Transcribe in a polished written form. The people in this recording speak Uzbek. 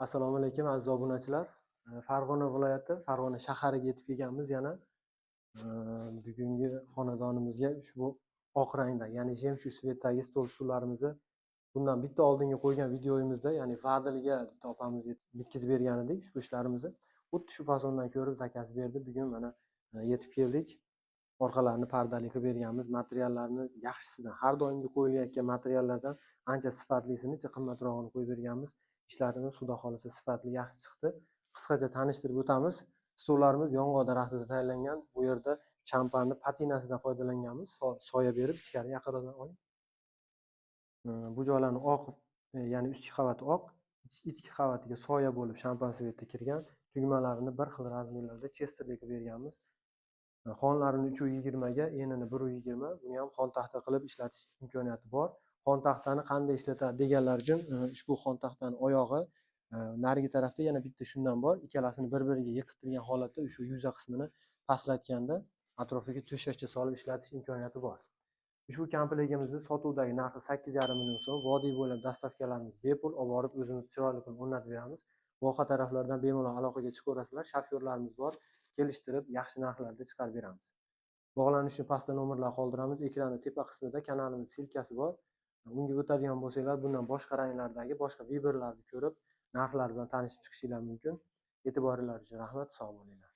Assalomu alaykum aziz obunachilar. Farg'ona viloyati, Farg'ona shahariga yetib kelganmiz yana. Bugungi xonadonimizga ushbu oq rangda, ya'ni jemshu svetdagi stol stullarimizni bundan bitta oldingi qo'ygan videoyimizda, ya'ni Fadilga bitta opamiz bitkizib bergan edik ushbu ishlarimizni. Xuddi shu fasondan ko'rib zakaz berdi. Bugun mana yetib keldik. Orqalarini pardali qilib berganmiz. Materiallarni yaxshisidan, har doimgi qo'yilayotgan materiallardan ancha sifatlisini, qimmatrog'ini qo'yib berganmiz. Ishlarimiz xudo xolisa sifatli, yaxshi chiqdi. Qisqacha tanishtirib o'tamiz. Stollarimiz yong'oq daraxtidan tayyorlangan. Bu yerda champanni patinasidan foydalanganmiz. Soya berib, ichkari yaqinroq oling. Bu joylarni oq, ya'ni ustki qavati oq, ichki qavatiga soya bo'lib shampan svetda kirgan. Tugmalarini bir xil razmerlarda chesterli qilib berganmiz. Xonlarini 320 ga, enini 120. Buni ham xon taxta qilib ishlatish imkoniyati bor. Xon taxtani qanday ishlatadi deganlar uchun ushbu xon taxtani oyog'i narigi tarafda yana bitta shundan bor. Ikkalasini bir-biriga yiqitilgan holatda o'sha yuza qismini pastlatganda atrofiga to'shakcha solib ishlatish imkoniyati bor. Ushbu komplektimizni sotuvdagi narxi 8,5 million so'm. Vodiy bo'ylab dastavkalarimiz bepul, olib borib o'zimiz chiroyli qilib o'rnatib beramiz. Voha taraflardan bemalol aloqaga chiqaverasizlar. Shofyorlarimiz bor. Kelishtirib, yaxshi narxlarda chiqarib beramiz. Bog'lanish uchun pastda nomerlar qoldiramiz. Ekranning tepa qismida kanalimiz silkasi bor. Unga o'tadigan bo'lsanglar, bundan boshqa ranglardagi boshqa viberlarni ko'rib, narxlar bilan tanishib chiqishingiz mumkin. E'tiboringiz uchun rahmat, sog' bo'linglar.